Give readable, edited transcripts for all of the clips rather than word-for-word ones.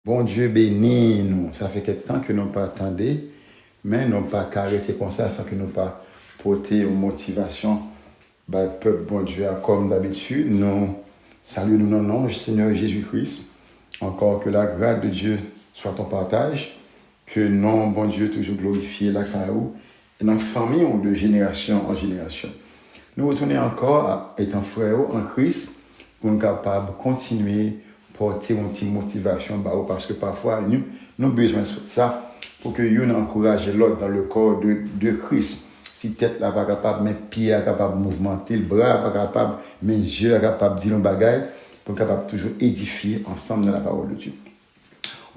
Bon Dieu bénit nous. Ça fait quelque temps que nous pas attendé, mais nous pas arrêté comme ça sans que nous pas porter une motivation. Bah, peuple bon Dieu, comme d'habitude, nous saluons nos noms, Seigneur Jésus-Christ. Encore que la grâce de Dieu soit ton partage, que non, bon Dieu, toujours glorifié la carou, et dans la famille de génération en génération. Nous retournons encore à être frères en Christ pour nous capables de continuer porter une petite motivation parce que parfois nous avons besoin de ça pour que nous encouragions l'autre dans le corps de Christ. Si tête là pas capable, mais pied est capable de mouvementer, le bras pas capable, mais yeux est capable de dire un bagage pour capable toujours édifier ensemble dans la parole de Dieu.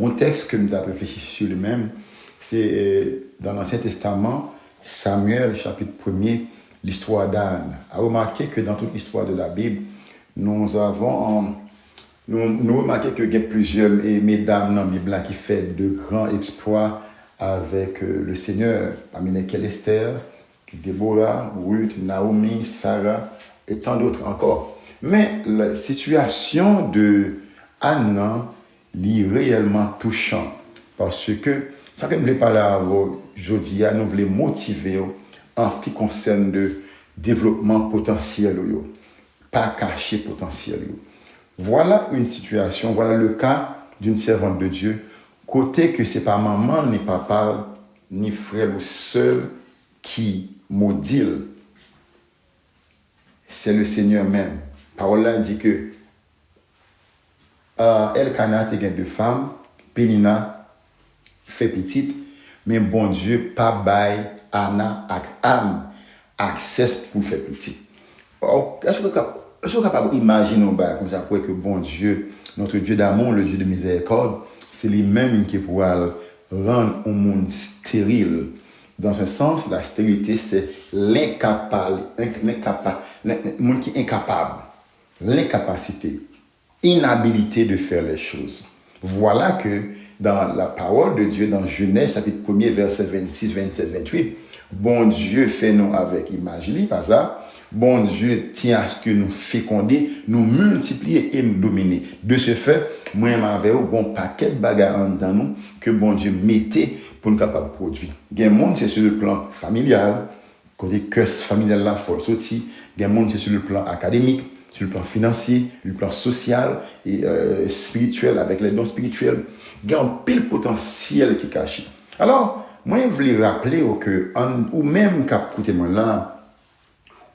Un texte que nous avons réfléchi sur lui-même, c'est dans l'Ancien Testament, Samuel, chapitre 1er, l'histoire d'Anne. A remarqué que dans toute l'histoire de la Bible, nous remarquons qu'il y a plusieurs mesdames dans la Bible qui font de grands exploits avec le Seigneur, parmi lesquels Esther, Déborah, Ruth, Naomi, Sarah et tant d'autres encore. Mais la situation de Anne est réellement touchante parce que ça que nous voulons parler à vous aujourd'hui, nous voulons motiver en ce qui concerne le développement potentiel, pas caché potentiel. Voilà une situation, voilà le cas d'une servante de Dieu, côté que c'est pas maman, ni papa, ni frère ou seul qui maudit. C'est le Seigneur même. Parole là dit que Elkanah était deux femmes, Pénina fait petite, mais bon Dieu pas bail Anna ak Anne accès pour faire petite. Est-ce que vous êtes capable d'imaginer comme ça que bon Dieu, notre Dieu d'amour, le Dieu de miséricorde, c'est lui-même qui pourra rendre un monde stérile. Dans un sens, la stérilité, c'est l'incapable, le monde qui est incapable, l'incapacité, inhabilité de faire les choses. Voilà que dans la parole de Dieu, dans Genèse, chapitre 1er, verset 26, 27, 28, bon Dieu fait nous avec image, pas ça. Bon Dieu tient à ce que nous féconder, nous multiplier et nous dominer. De ce fait, moi, j'avais un bon paquet de bagages dans nous que bon Dieu mettait pour nous capables de produire. Il y a un monde, c'est sur le plan familial, côté que familial là, faut sortir. Il y a un monde, c'est sur le plan académique, sur le plan financier, le plan social et spirituel, avec les dons spirituels. Il y a un pile potentiel qui est caché. Alors, moi, je voulais rappeler que, ou même qu'à côté moi là,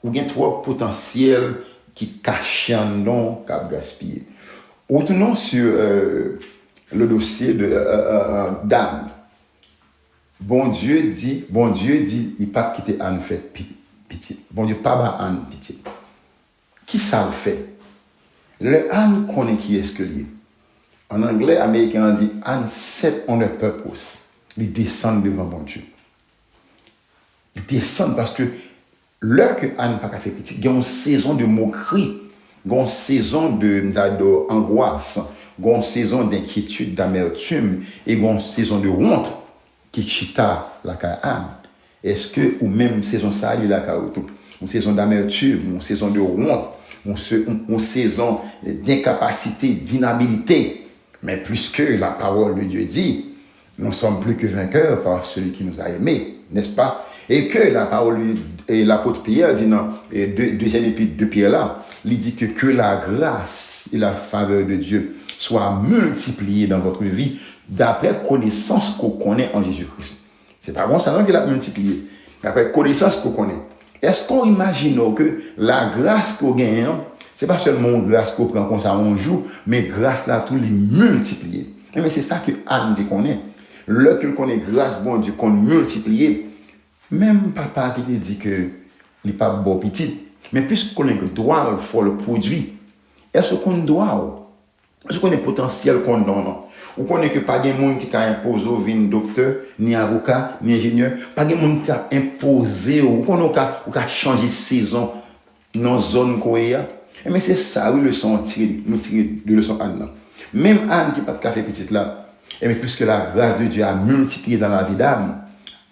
ou bien trois potentiels qui cachent un nom qu'a gaspillé. Retournons sur le dossier de d'Anne. Bon Dieu dit, il pas quitter Anne fait petite. Bon Dieu pas ba Anne petite. Qui ça le fait? Le Anne connaît qui est ce que lié. En anglais américain on dit Anne set on a purpose. Il descend devant bon Dieu. Il descend parce que l'heure que Anne n'a pas fait petit, il y a une saison de moquerie, il y a une saison d'angoisse, il y a une saison d'inquiétude, d'amertume, et il y a une saison de honte qui chita la Anne. Est-ce que, ou même saison ça, il a une saison d'amertume, une saison de honte, une saison d'incapacité, d'inhabilité, mais plus que la parole de Dieu dit, nous sommes plus que vainqueurs par celui qui nous a aimés, n'est-ce pas? Et que la parole et l'apôtre Pierre dit dans deuxième épître de Pierre là, il dit que la grâce et la faveur de Dieu soient multipliées dans votre vie d'après connaissance qu'on connaît en Jésus-Christ. C'est pas bon ça qu'il a multiplié. D'après connaissance qu'on connaît. Est-ce qu'on imagine que la grâce qu'on gagne, c'est pas seulement une grâce qu'on prend comme ça un jour, mais grâce là tout les multiplier. Mais c'est ça que Anne dit qu'on est. Là que connaît grâce bon Dieu qu'on multiplie. Même papa qui te dit que il n'est pas bon petit, mais puisqu'on est droit, il faut le produire. Est-ce qu'on doit? Est-ce qu'on est potentiel qu'on donne? Ou qu'on est que pas de monde qui a imposé au vin docteur, ni avocat, ni ingénieur, pas de monde qui a imposé ou qu'on a changé saison dans la zone qu'on est. Mais c'est ça, oui, leçon tirée, nous tirer de leçon Anne. Même Anne qui n'a pas de café petite là, mais puisque la grâce de Dieu a multiplié dans la vie d'Anne,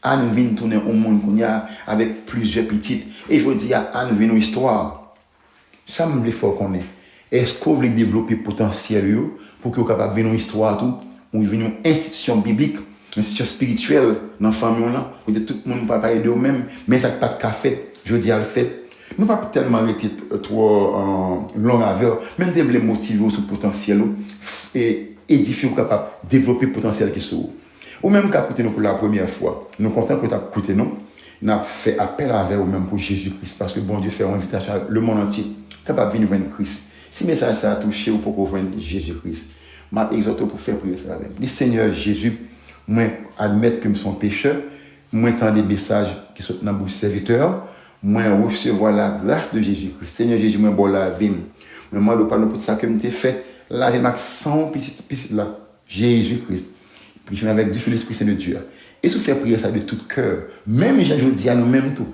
Anne vient tourner au monde qu'on a avec plusieurs petites. Et je vous dis, Anne vient une histoire. Ça me fait fort qu'on est. Est-ce que vous voulez développer potentiel pour que vous soyez capable de une histoire tout? ou une institution biblique, une institution spirituelle dans la famille, où tout le monde ne peut pas aider eux-mêmes, mais ça n'a pas de café, je dis à le fait. Nous ne pouvons pas tellement rester trop long avec, mais nous devons motiver sur le potentiel et édifier ou capable de développer le potentiel qui est sur vous. Ou même qu'à écouter nous pour la première fois, nous sommes contents que tu as écouté nous, nous avons fait appel avec vous-même pour Jésus-Christ, parce que bon Dieu fait une invitation à le monde entier, capable de venir voir Christ. Si le message ça a touché ou pour voir Jésus-Christ, je exhorte pour faire prier ça avec. Le Seigneur Jésus, moi admettre que je suis un pécheur, moi entendre des messages qui sont dans mon serviteur, moi recevoir la grâce de Jésus-Christ. Seigneur Jésus, moi bon la vie. Moi le parle pour ça que je t'ai fait, laver ma sang petit là, Jésus-Christ. Puis je viens avec du feu de l'Esprit Saint de Dieu. Et si vous faites prier ça de tout cœur, même je dis à nous-mêmes tout,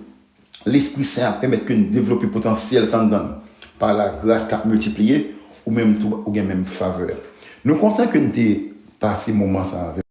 l'Esprit Saint permet que nous développions le potentiel qu'on donne par la grâce qui a multiplié ou même tout, ou bien même faveur. Nous sommes contents que nous ayons passé ce moment ça avec